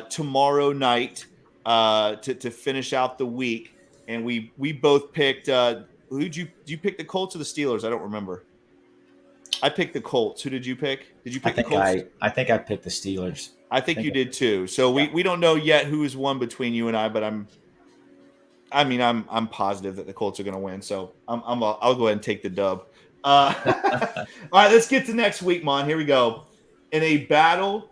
tomorrow night to finish out the week, and we both picked. Who did you pick, the Colts or the Steelers? I don't remember. I picked the Colts. Who did you pick? Did you pick the Colts?
I think I picked the Steelers.
I think you did too. So we don't know yet who has won between you and I, but I'm positive that the Colts are going to win. So I'll go ahead and take the dub. All right, let's get to next week, Mon. Here we go. In a battle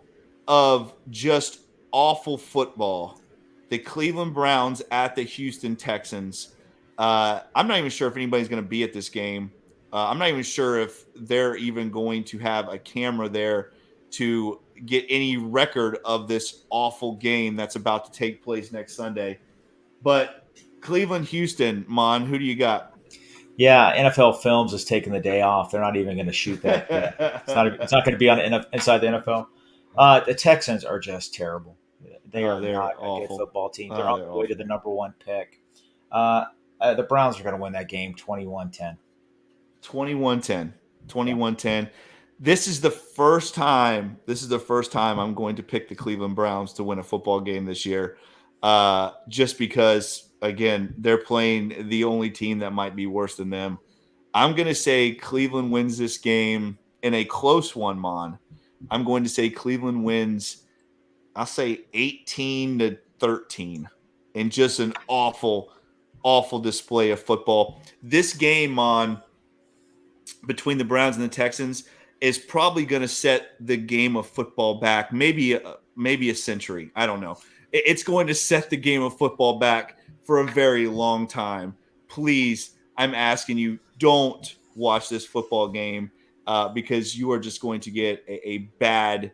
of just awful football, the Cleveland Browns at the Houston Texans. I'm not even sure if anybody's going to be at this game. I'm not even sure if they're even going to have a camera there to get any record of this awful game that's about to take place next Sunday. But Cleveland, Houston, Mon, who do you got?
Yeah, NFL Films is taking the day off. They're not even going to shoot that. It's not going to be on inside the NFL. The Texans are just terrible. They're not a good football team. They're on the way to the number 1 pick. The Browns are going to win that game 21-10.
21-10. 21-10. This is the first time I'm going to pick the Cleveland Browns to win a football game this year. Just because, again, they're playing the only team that might be worse than them. I'm going to say Cleveland wins this game in a close one, Mon. I'm going to say Cleveland wins, I'll say 18-13 in just an awful, awful display of football. This game, Mon, between the Browns and the Texans is probably going to set the game of football back maybe a century. I don't know. It's going to set the game of football back for a very long time. Please, I'm asking you, don't watch this football game because you are just going to get a bad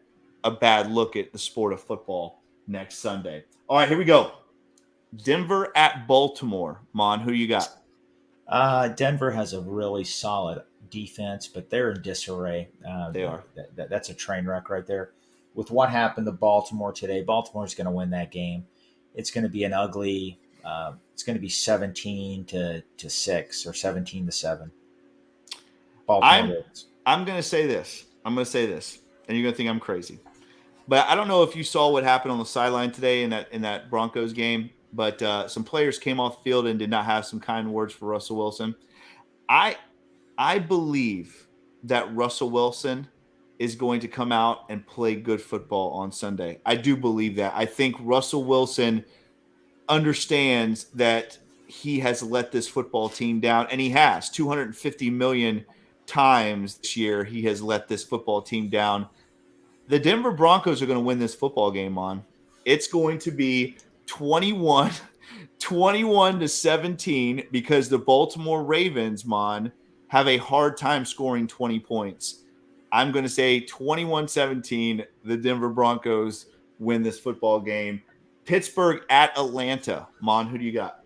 look at the sport of football next Sunday. All right, here we go. Denver at Baltimore. Mon, who you got?
Denver has a really solid defense, but they're in disarray.
They are.
That's a train wreck right there. With what happened to Baltimore today, Baltimore's going to win that game. It's going to be an ugly. It's going to be 17-6 or 17-7. Baltimore Ravens.
I'm going to say this. I'm going to say this, and you're going to think I'm crazy. But I don't know if you saw what happened on the sideline today in that Broncos game. But some players came off the field and did not have some kind words for Russell Wilson. I believe that Russell Wilson is going to come out and play good football on Sunday. I do believe that. I think Russell Wilson understands that he has let this football team down, and he has 250 million times this year. He has let this football team down. The Denver Broncos are going to win this football game on. It's going to be 21-17 because the Baltimore Ravens, have a hard time scoring 20 points. I'm going to say 21-17, the Denver Broncos win this football game. Pittsburgh at Atlanta. Who do you got?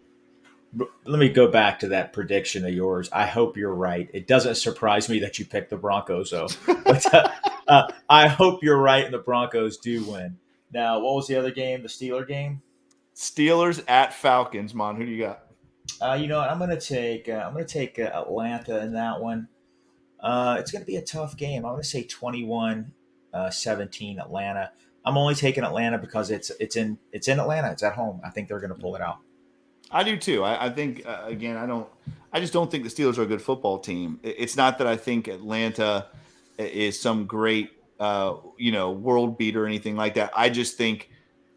Let me go back to that prediction of yours. I hope you're right. It doesn't surprise me that you picked the Broncos, though. But I hope you're right and the Broncos do win. Now, what was the other game? The Steeler game?
Steelers at Falcons. Who do you got?
You know what? I'm going to take Atlanta in that one. It's going to be a tough game. I'm going to say 21-17 Atlanta. I'm only taking Atlanta because it's in Atlanta. It's at home. I think they're going to pull it out.
I do too. I think again, I just don't think the Steelers are a good football team. It's not that I think Atlanta is some great world beater or anything like that. I just think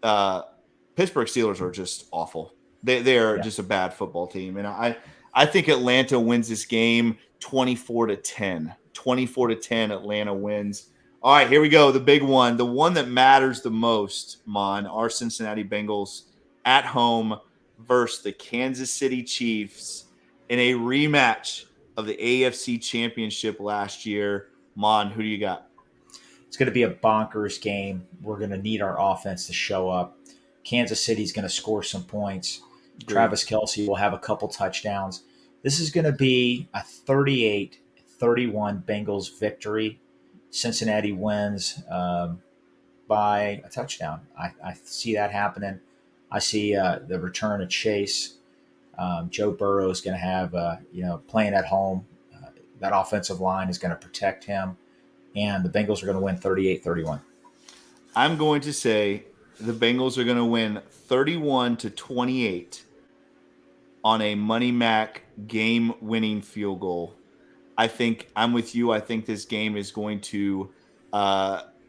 Pittsburgh Steelers are just awful. They are just a bad football team, and I think Atlanta wins this game 24-10. 24-10, Atlanta wins. All right, here we go. The big one, the one that matters the most, our Cincinnati Bengals at home versus the Kansas City Chiefs in a rematch of the AFC Championship last year. Who do you got?
It's going to be a bonkers game. We're going to need our offense to show up. Kansas City's going to score some points. Travis Kelce will have a couple touchdowns. This is going to be a 38-31 Bengals victory. Cincinnati wins by a touchdown. I see that happening. I see the return of Chase. Joe Burrow is going to have, playing at home. That offensive line is going to protect him. And the Bengals are going to win 38-31.
I'm going to say the Bengals are going to win 31-28 on a Money Mac game-winning field goal. I think I'm with you. I think this game is going to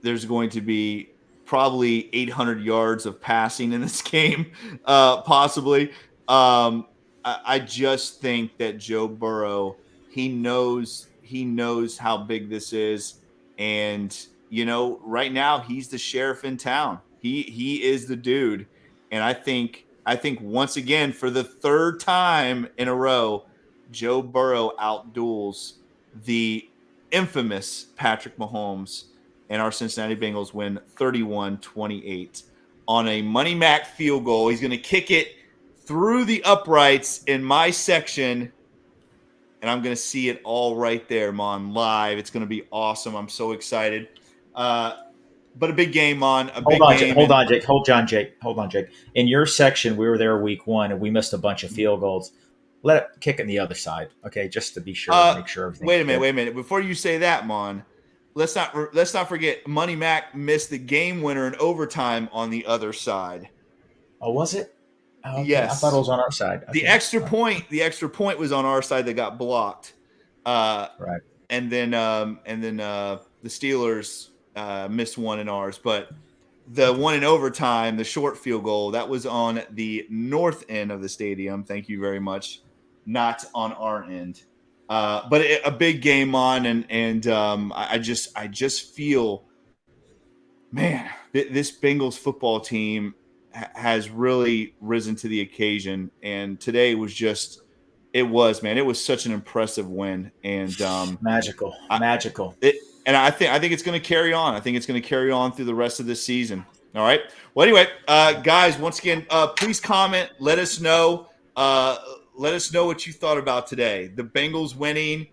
there's going to be probably 800 yards of passing in this game, possibly. I just think that Joe Burrow, he knows how big this is, and right now he's the sheriff in town. He is the dude, and I think once again for the third time in a row, Joe Burrow outduels the infamous Patrick Mahomes, and our Cincinnati Bengals win 31-28 on a Money Mac field goal. He's going to kick it through the uprights in my section, and I'm going to see it all right there, live. It's going to be awesome. I'm so excited. But a big game,
Hold on, Jake. In your section, we were there week one, and we missed a bunch of field goals. Let it kick in the other side, okay? Just to be sure, make sure everything.
Wait a minute. Before you say that, let's not forget Money Mac missed the game winner in overtime on the other side.
Oh, was it? Oh, okay.
Yes,
I thought it was on our side. Okay.
The extra point was on our side that got blocked.
Right.
And then the Steelers missed one in ours, but the one in overtime, the short field goal, that was on the north end of the stadium. Thank you very much. Not on our end. But a big game and I just feel, man, this Bengals football team has really risen to the occasion, and today was it was such an impressive win, and
magical.
And I think it's going to carry on. I think it's going to carry on through the rest of this season. All right. Well, anyway, guys, once again, please comment. Let us know. Let us know what you thought about today. The Bengals winning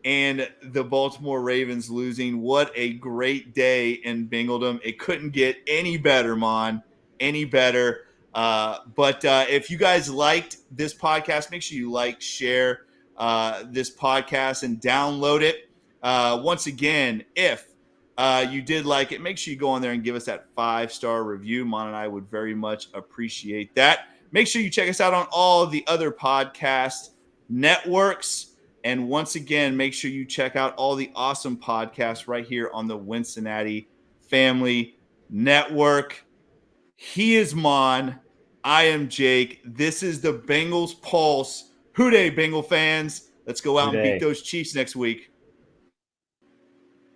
and the Baltimore Ravens losing. What a great day in Bingledom. It couldn't get any better, any better. But if you guys liked this podcast, make sure you like, share, this podcast and download it. Once again, if you did like it, make sure you go on there and give us that 5-star review. Mon and I would very much appreciate that. Make sure you check us out on all of the other podcast networks. And once again, make sure you check out all the awesome podcasts right here on the Wincinnati Family Network. He is Mon. I am Jake. This is the Bengals Pulse. Hoo day, Bengal fans. Let's go out and beat those Chiefs next week.